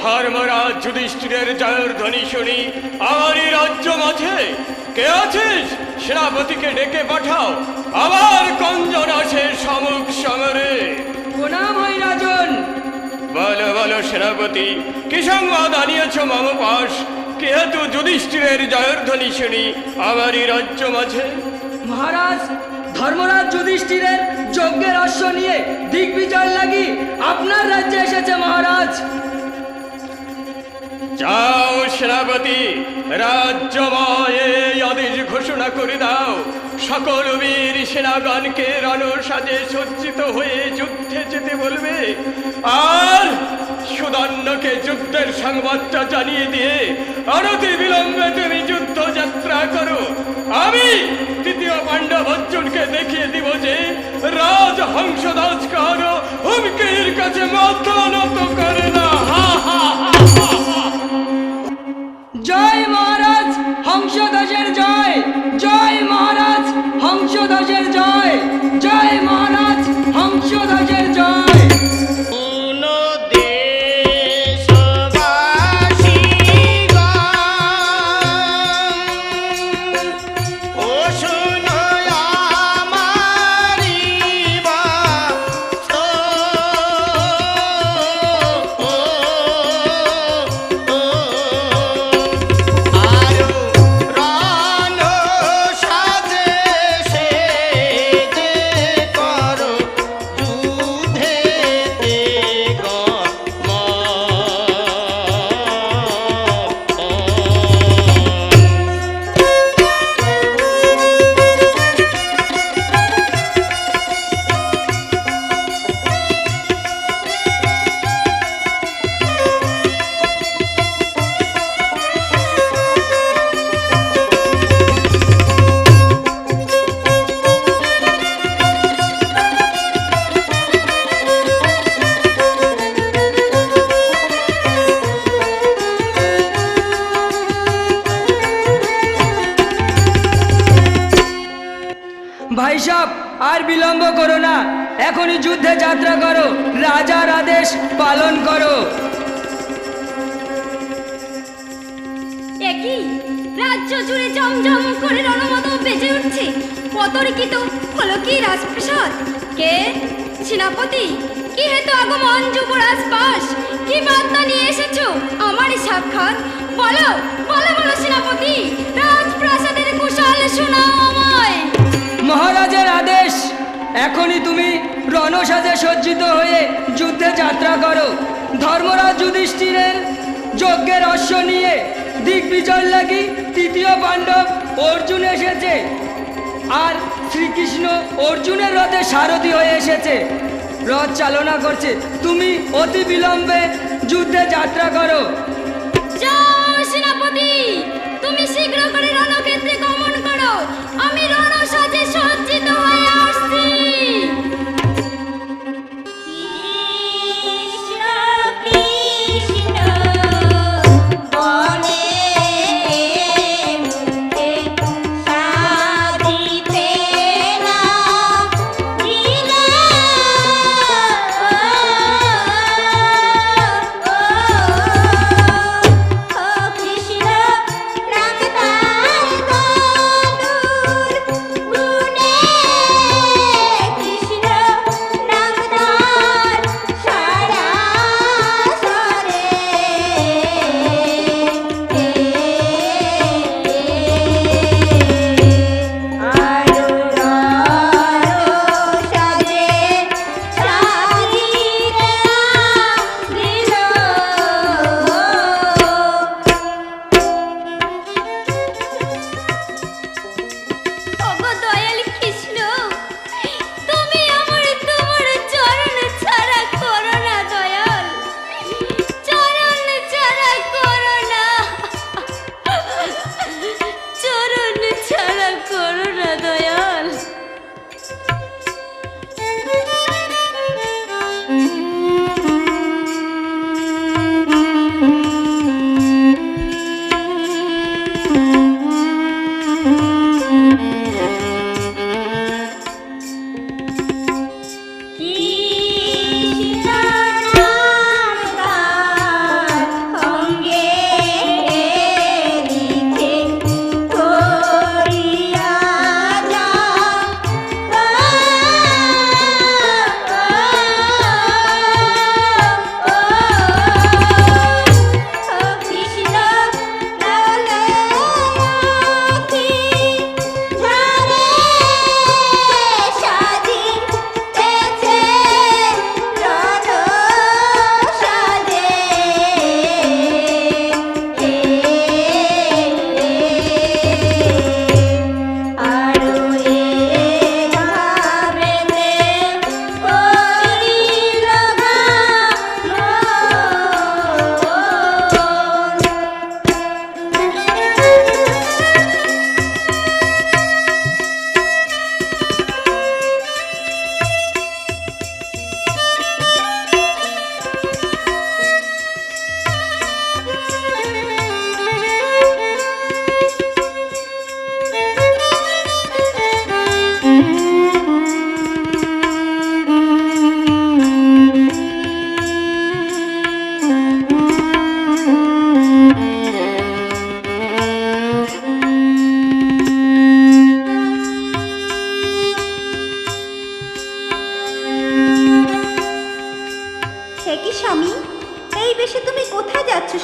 ধর্মরাজ যুধিষ্ঠিরের জয়ের ধ্বনি শুনি আমারই রাজ্য মাঝে কে আছিস? সেনাপতিকে ডেকে পাঠাও, আবার কঞ্জন আসে সমুখ সমরে। প্রণাম হয় রাজন। বলো বলো সেনাপতি, কি সংবাদ আনিয়েছ মম পাশ? যেহেতু যুধিষ্ঠিরের জয়ের ধ্বনি শুনি আমারই রাজ্য মাঝে। মহারাজ, ধর্মরাজ যুধিষ্ঠিরের যজ্ঞের অশ্ব নিয়ে দিগ্বিজয় লাগি আপনার রাজ্যে এসেছে মহারাজ। যাও সেনাপতি, রাজ্যময় এই আদেশ ঘোষণা করে দাও, সকল বীর সেনাগণকে রণসাজে সজ্জিত হয়ে যুদ্ধে যেতে বলবে। আর সুদর্ণকে যুদ্ধের সংবাদটা জানিয়ে দিয়ে অনতি বিলম্বে তুমি যুদ্ধ যাত্রা করো। আমি তৃতীয় পাণ্ডব অর্জুনকে দেখিয়ে দিব যে রাজ হংসদাস কারো হুমকির কাছে মাথা নত করে না। হা হা হা। জয় মহারাজ হংসধ্বজের জয়, জয় মহারাজ হংসধ্বজের জয়, জয় মহারাজ হংসধ্বজের জয়। ভাই সাহেব, আর বিলম্ব করো না, এখনই যুদ্ধে যাত্রা করো, রাজার আদেশ পালন করো। একই রাজ্য জুড়ে জমজম করে রণমত বেজে উঠছে। অতর্কিত হলো কি রাজপ্রাসাদ? কে? সেনাপতি? কি হেতু আগমন যুবরাজ পাশ? কি বার্তা নিয়ে এসেছো আমারই সাক্ষাৎ? বলো বলো বলো সেনাপতি, রাজপ্রাসাদের কুশল শোনাও আমায়। মহারাজের আদেশ, এখনই তুমি রণসাজে সজ্জিত হয়ে যুদ্ধে যাত্রা করো। ধর্মরাজ যুধিষ্ঠিরের যজ্ঞের অশ্ব নিয়ে দিগ্বিজয় লাগি তৃতীয় পাণ্ডব অর্জুন এসেছে, আর শ্রীকৃষ্ণ অর্জুনের রথে সারথি হয়ে এসেছে, রথ চালনা করছে। তুমি অতি বিলম্বে যুদ্ধে যাত্রা করো। যাও সেনাপতি, তুমি শীঘ্র করে রণক্ষেত্রে গমন করো, আমি রণসাজে সজ্জিত হয়ে আসছি। কৃষ্ণ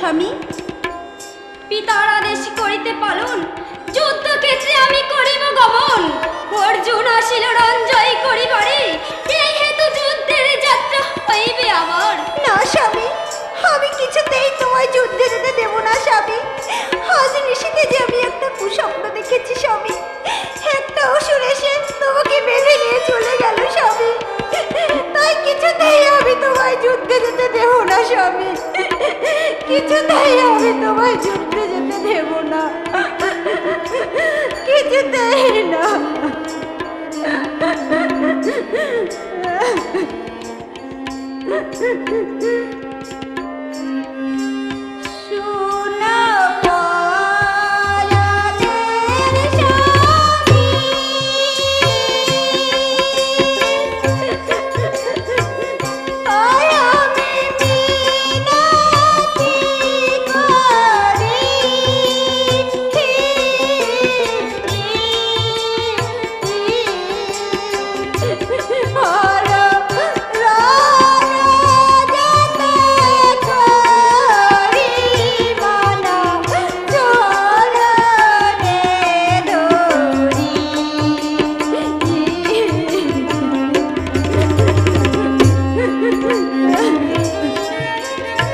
স্বামী? পিতার আদেশ করিতে পালন, যুদ্ধক্ষেত্রে আমি করিব গমন। অর্জুন আসিল রঞ্জয় করিবারে, এই হেতু যুদ্ধের যাত্রা হইবে আমার। না স্বামী, আমি কিছুতেই তোমায় যুদ্ধে যেতে দেব না স্বামী। আজ নিশীথে যে আমি একটা কুস্বপ্ন দেখেছি স্বামী, একটা অসুর এসে তোমাকে বেঁধে নিয়ে চলে গেল স্বামী। তাই কিছুতেই আমি তোমায় যুদ্ধে যেতে দেব না স্বামী, কিছুতেই আমি তোমায় যুদ্ধে যেতে দেব না, কিছুতেই না। সোনা পরাণের স্বামী, আয় আমি মিনতি করি,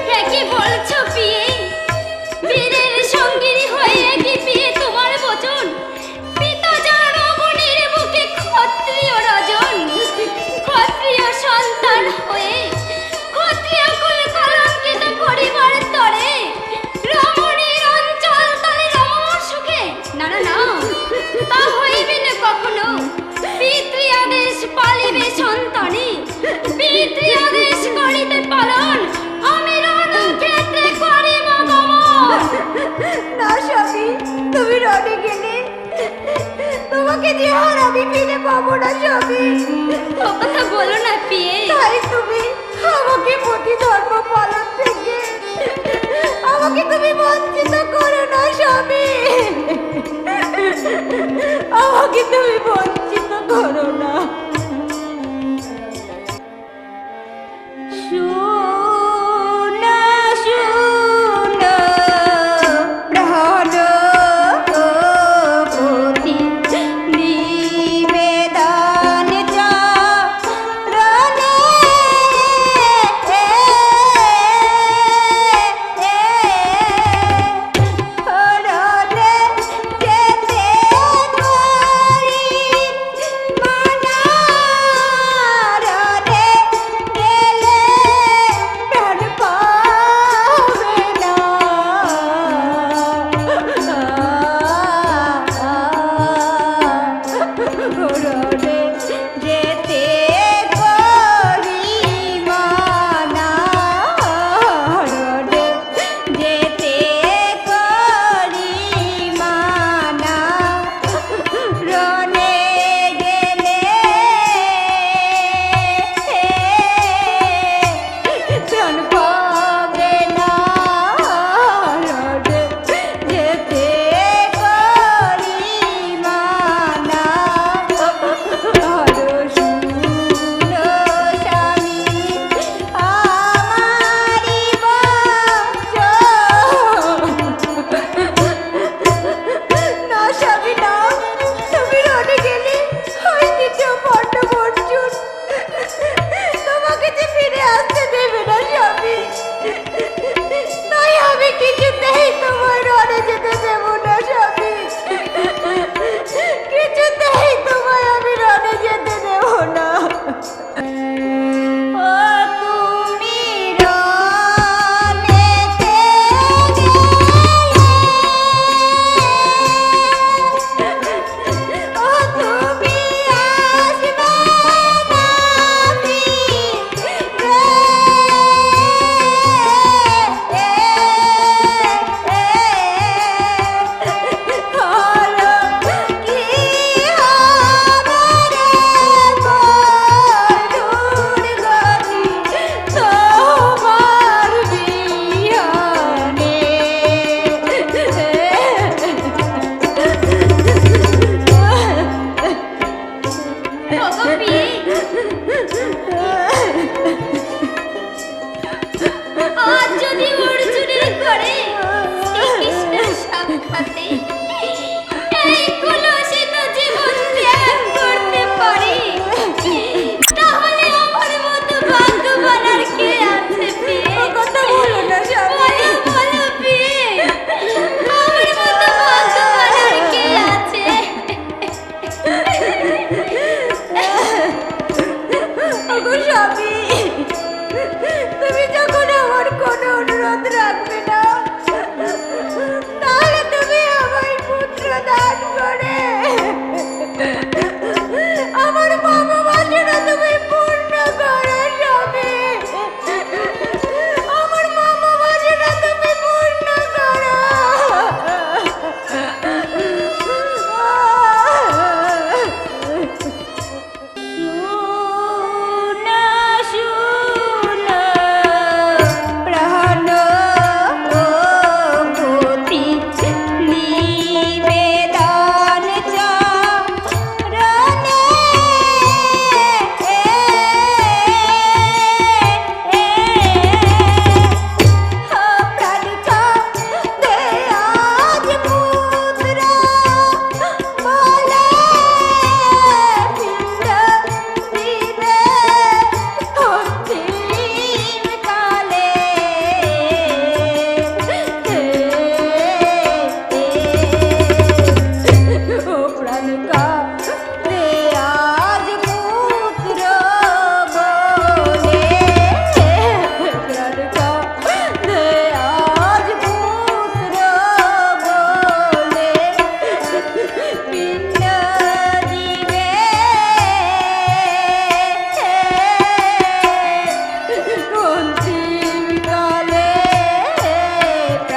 হে কি বলছো পিয়ে? বীরের সঙ্গিনী হয়ে কি পিয়ে তোমার বচন? পিতা যার অবনীর বুকে ক্ষত্রিয় রাজন, ক্ষত্রিয় সন্তান হয়ে ক্ষত্রিয় কুল কলঙ্কিত করিবার তরে রমণীর অঞ্চল তলে রমণ সুখে? না না না, তা হইবে না কখনো। পিতৃ আদেশ পালিবে সন্তানে, পিতৃ আদেশ করিতে পালন, আমি রণক্ষেত্রে করিব গমন। না স্বামী, তুমি রণে গেলে তোমাকে যে আর আমি ফিরে পাবো না স্বামী। ও কথা বলো না পিয়ে। তাই তুমি আমাকে প্রতি ধর্ম পালন থেকে আমাকে তুমি বঞ্চিত করো না স্বামী, আমাকে তুমি বঞ্চিত করো না। শোনা শোনা প্রাণপতি নিবেদন চরণে, হরণে যেতে ধরিতে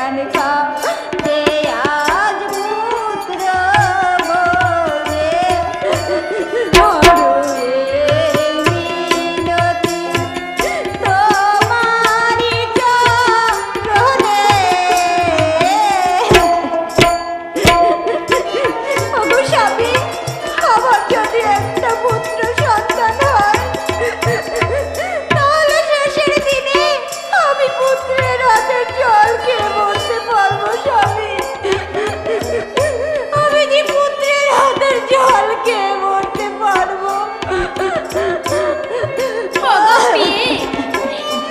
প্রাণ খাবে আজ পুত্র বলে মরুরে মিনতি তোমারি চরণে। ওগো স্বামী, আমার যদি একটা পুত্র সন্তান হয় তাহলে শেষের দিনে আমি পুত্রের হাতের জল খেয়ে মরতে পারবো স্বামী। আমি যে পুত্রের হাতের জল খেয়ে মরতে পারবো। ওগো পিয়ে,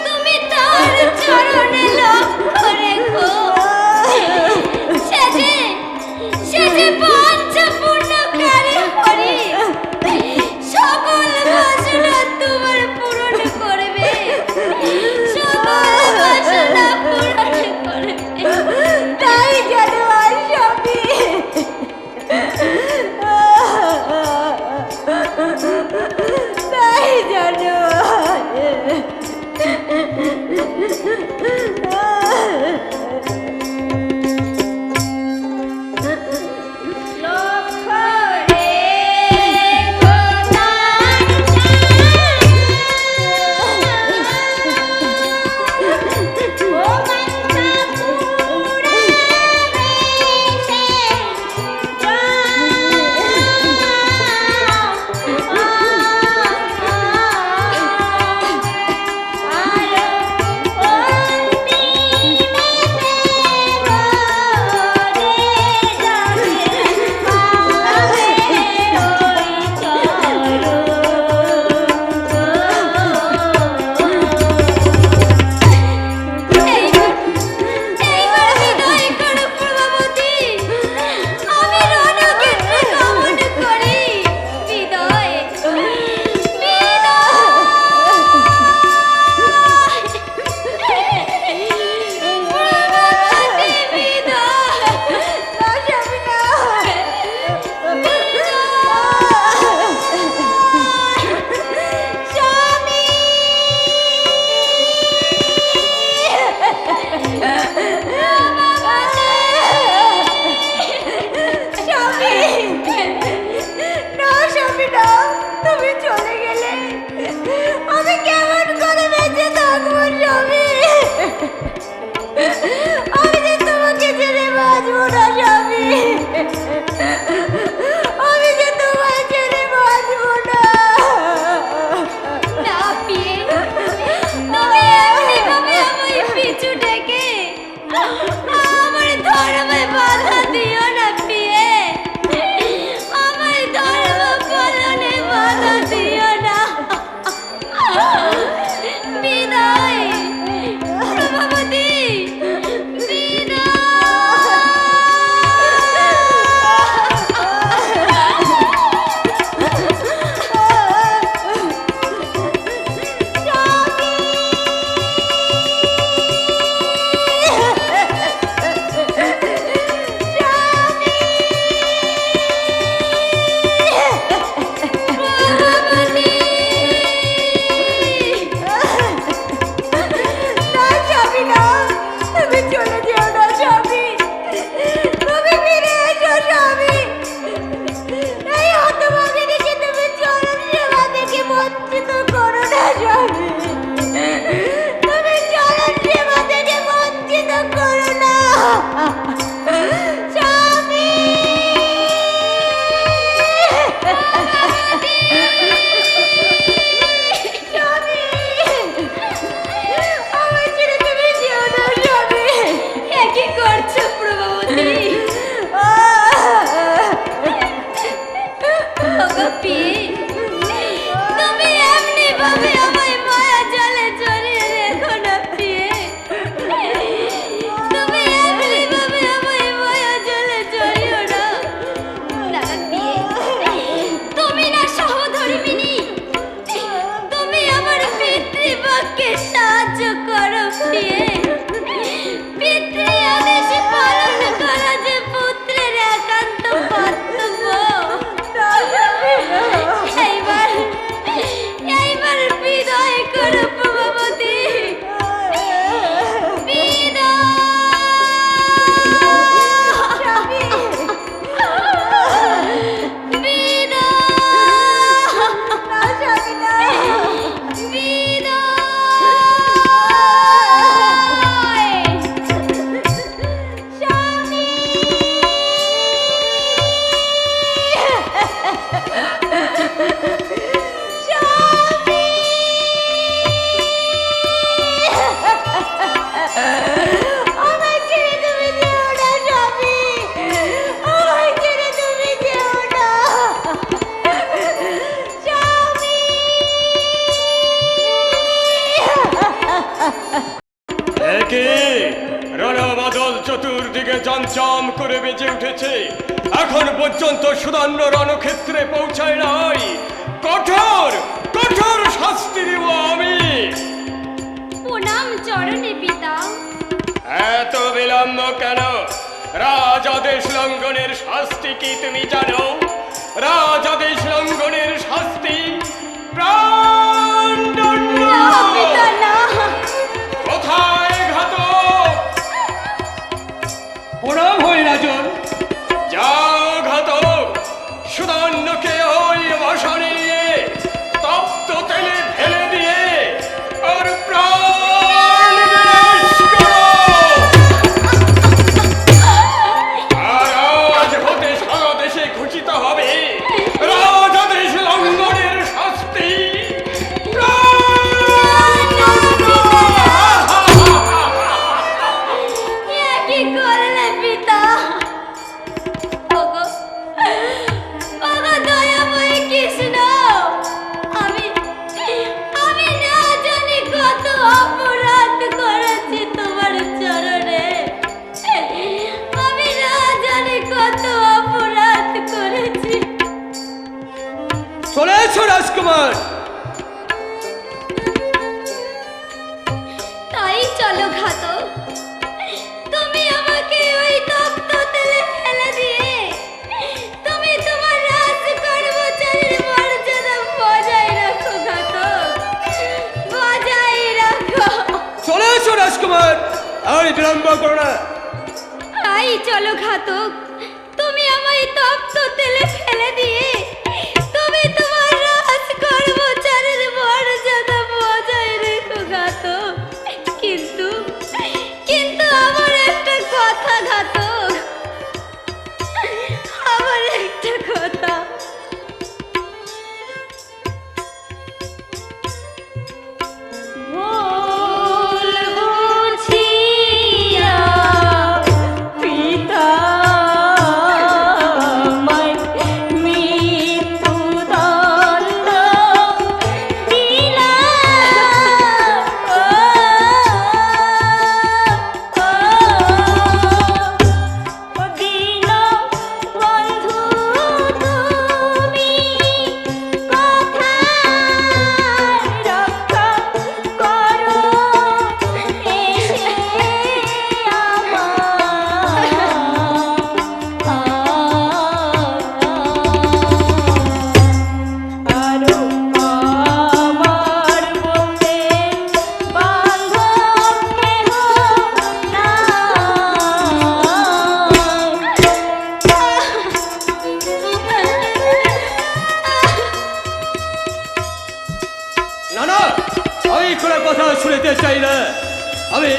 তুমি তার চরণে লক্ষ্য রেখো। সে যে পঞ্চপূর্ণকারী হরি, সকল বাসনা তোমার পূরণ করবে, সকল বাসনা পূরণ করবে। তাই যেন আর স্বামী। তাই যেন লক্ষ্য রেখো তার ও মন্ত্রপুরে এইবার বিদায় করো প্রভাবতী, আমি রণক্ষেত্রে গমন করি। বিদায়, প্রভাবতী বিদায়। না স্বামী না। স্বামী, স্বামী, না স্বামী না, তুমি চলে গেলে আমি কেমন করে বেঁচে থাকবো স্বামী? আমি যে তোমাকে ছেড়ে বাঁচবো না স্বামী। আমি যে তোমায় ছেড়ে বাঁচবো না। না পিয়ে, তুমি এমনিভাবে আমায় পিছু ডেকে আমার ধর্মে বাধা দিও না পিয়ে, আমার ধর্ম পালনে বাধা দিও না। বিদায় প্রভাবতী, ঢোল চতুর্দিকে জমজম করে বেজে উঠেছে, এখন পর্যন্ত সুদণ্ড রণক্ষেত্রে পৌঁছায় নাই। কঠোর কঠোর শাস্তি দিব আমি। প্রণাম চরণে পিতা। এত বিলম্ব কেন? রাজাদেশ লঙ্ঘনের শাস্তি কি তুমি জানো? রাজাদেশ লঙ্ঘনের শাস্তি প্রাণদণ্ড। না পিতা না। কোথায় ঘাতক? প্রণাম হই রাজন। যাও ঘাতক, সুদণ্ডকে ওই মশানে নিয়ে তপ্ত তেলে ফেলে দিয়ে ওর প্রাণ বিনাশ করো। আর আজ হতে সারা দেশে ঘোষিত হবে রাজাদেশ লঙ্ঘনের শাস্তি প্রাণদণ্ড। এ কি করলে পিতা? ওগো ওগো দয়াময় কৃষ্ণ, আমি আমি না জানি কত অপরাধ করেছি তোমার চরণে। আমি না জানি কত অপরাধ করেছি। চলে এসো রাজকুমার। তাই চলো ঘাতক, তুমি আমাকে ওই তপ্ত তেলে ফেলে দিয়ে তুমি তোমার রাজ কর্মচারীর মর্যাদা বজায় রাখো ঘাতক, বজায় রাখো। চলে এসো রাজকুমার, আর বিলম্ব করো না। তাই চলো ঘাতক, তুমি আমায় তপ্ত তেলে ফেলে দিয়ে তুমি তোমার রাজ কর্মচারীর মর্যাদা বজায় রেখো ঘাতক। কিন্তু কিন্তু আমার একটা কথা ঘাতক, আমার একটা কথা। ভুল বুঝিয়া পিতা আমায় মৃত্যুদণ্ড দিলা। দীনবন্ধু তুমি কথা রক্ষা করো এসে আরো আমার বলতে বান্ধব কেহ না না, আমি কোনো কথা শুনতে চাই না। আমি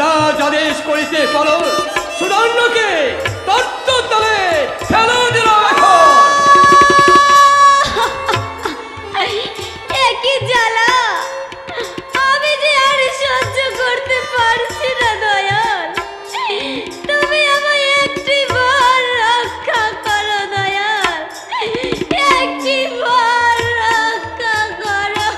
রাজ আদেশ করিতে পারো, সুদণ্ডকে তত্ত্ব তলে ফেলে দিলাম এখন। একই জ্বালা, আমি যে আর সহ্য করতে পারছি না দয়াল। তুমি আমায় একটি বার রক্ষা করো দয়াল, একটি বার রক্ষা করো।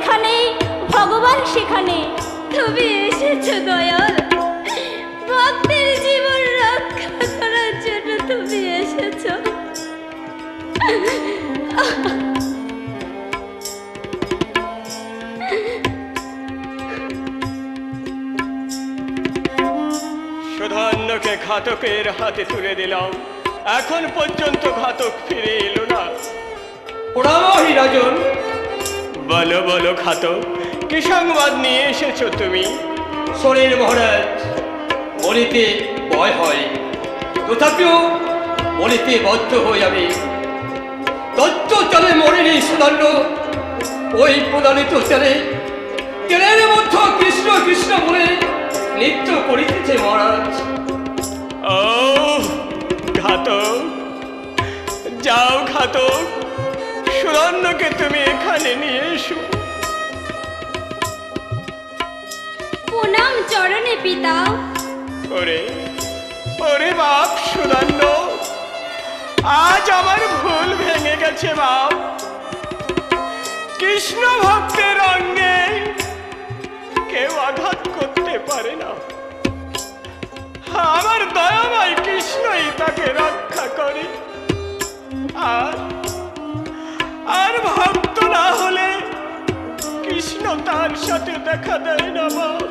যেখানে ভগবান সেখানে। তুমি এসেছো দয়াল, ভক্তের জীবন রক্ষা করার জন্য তুমি এসেছো। সুধান্যকে ঘাতকের হাতে তুলে দিলাম, এখন পর্যন্ত ঘাতক ফিরে এলো না। প্রণামহি রাজন। বলো বলো ঘাতক, কি সংবাদ নিয়ে এসেছো তুমি? শোনেন মহারাজ, বলিতে ভয় হয়, তথাপিও বলিতে বাধ্য হই আমি। তত্ত্ব চলে মরেনি সুধান্য, ওই প্রদানিত চলে তেলের মধ্য কৃষ্ণ কৃষ্ণ বলে নৃত্য করিতেছে মহারাজ। ও ঘাতক, যাও ঘাতক, সুধান্যকে তুমি এখানে নিয়ে এসো। প্রণাম চরণে পিতা। ওরে ওরে বাপ সুধান্য, আজ আমার ভুল ভেঙে গেছে বাপ। কৃষ্ণ ভক্তের অঙ্গে কেউ আঘাত করতে পারে না, আমার দয়াময় কৃষ্ণই তাকে রক্ষা করে। আর ভক্ত না হলে কৃষ্ণ তার সাথে দেখা দেয় না বাপ।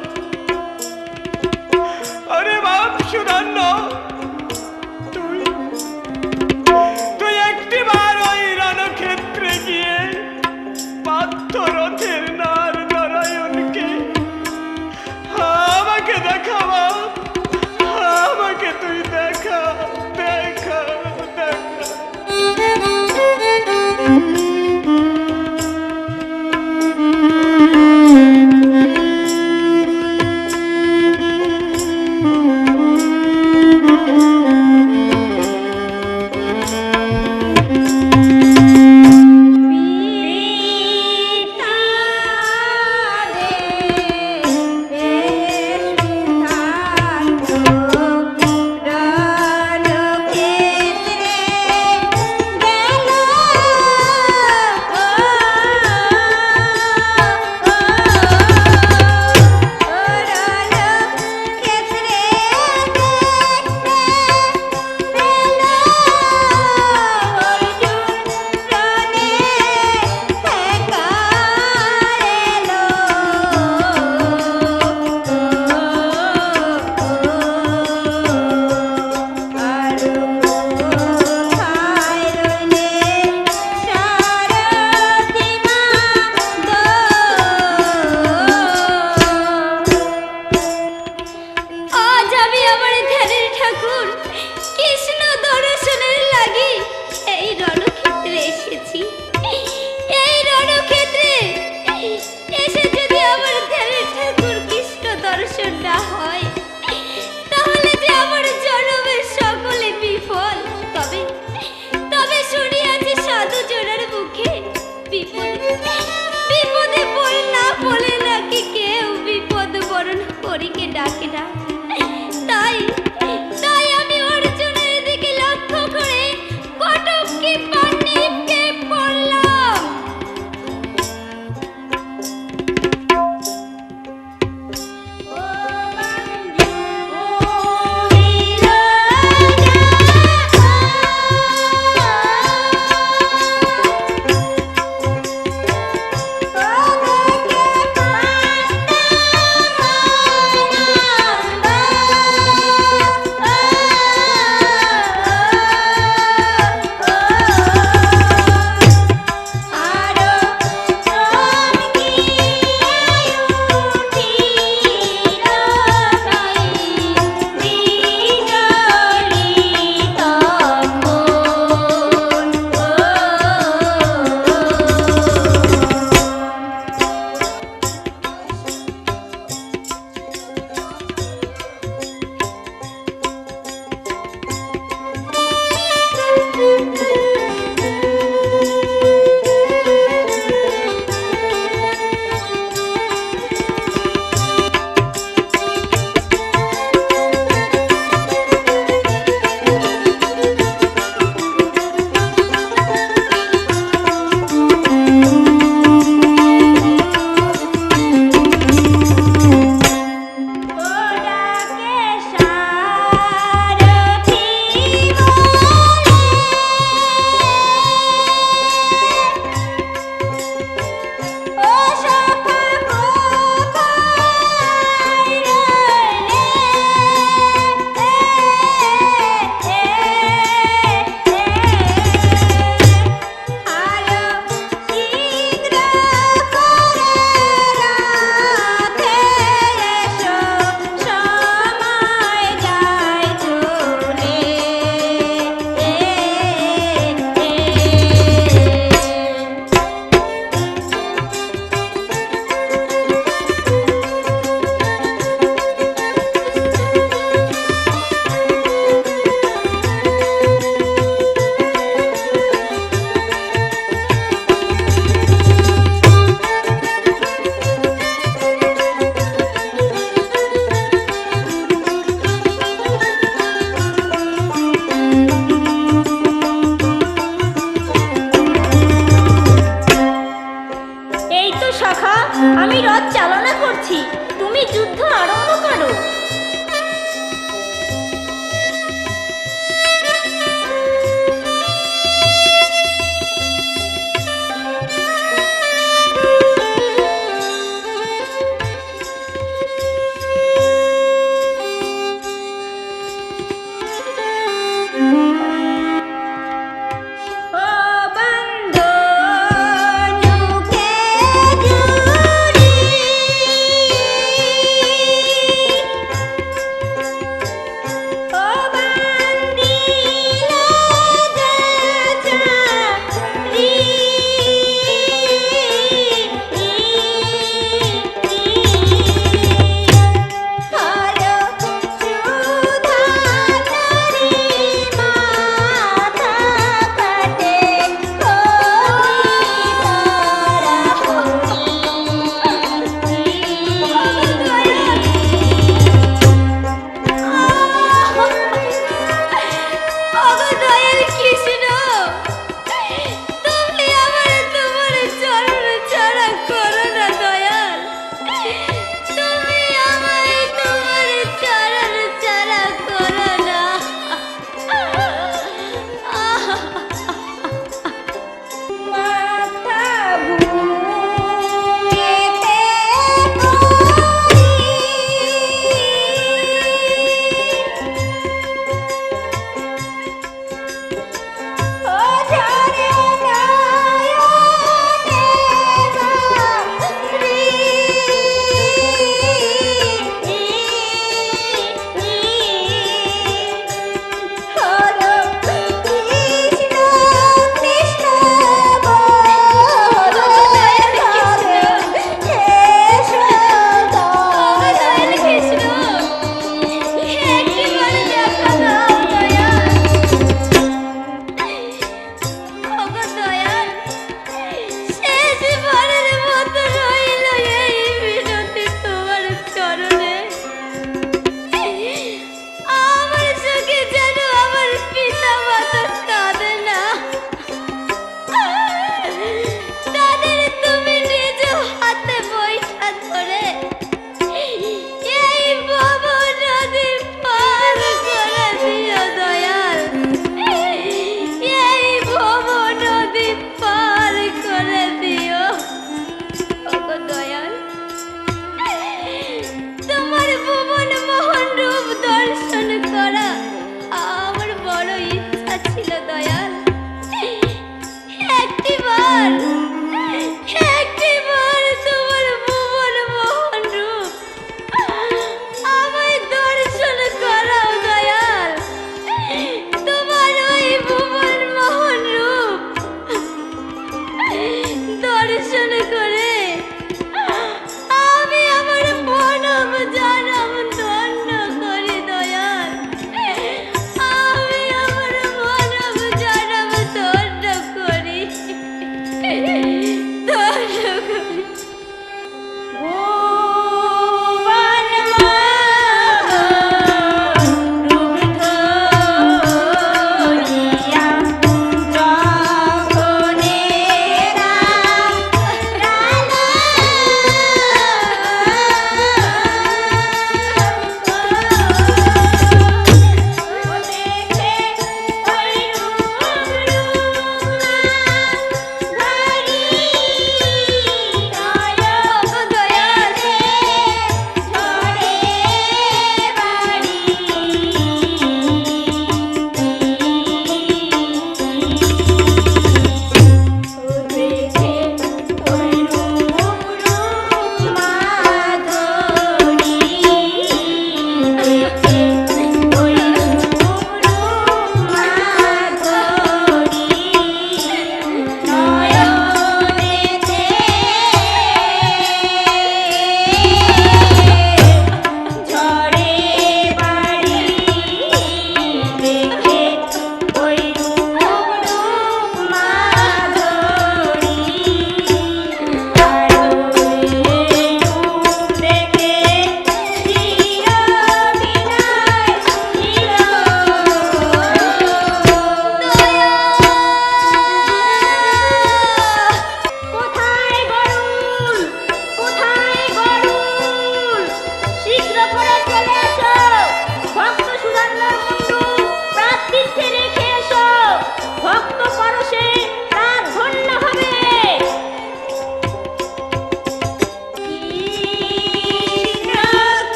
আরে বাপ সুধান্য, তুই একটিবার ওই রণক্ষেত্রে গিয়ে পার্থরথের নার নারায়ণকে আমাকে দেখা বাপ, আমাকে তুই দেখা দেখা দেখা।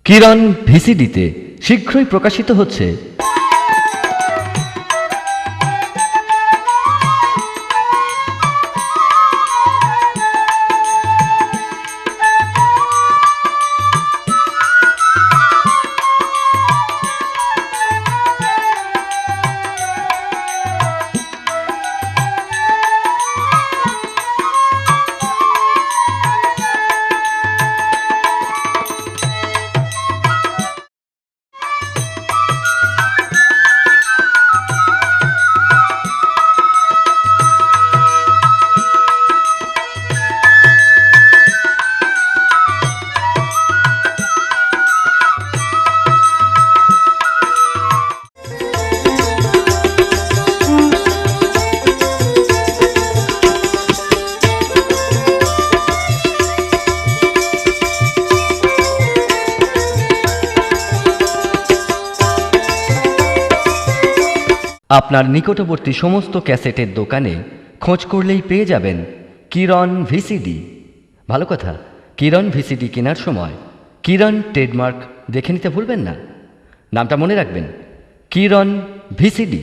কিরণ ভিসিডিতে শীঘ্রই প্রকাশিত হচ্ছে আপনার নিকটবর্তী সমস্ত ক্যাসেটের দোকানে খোঁজ করলেই পেয়ে যাবেন কিরণ ভিসিডি। ভালো কথা, কিরণ ভিসিডি কেনার সময় কিরণ ট্রেডমার্ক দেখে নিতে ভুলবেন না। নামটা মনে রাখবেন, কিরণ ভিসিডি।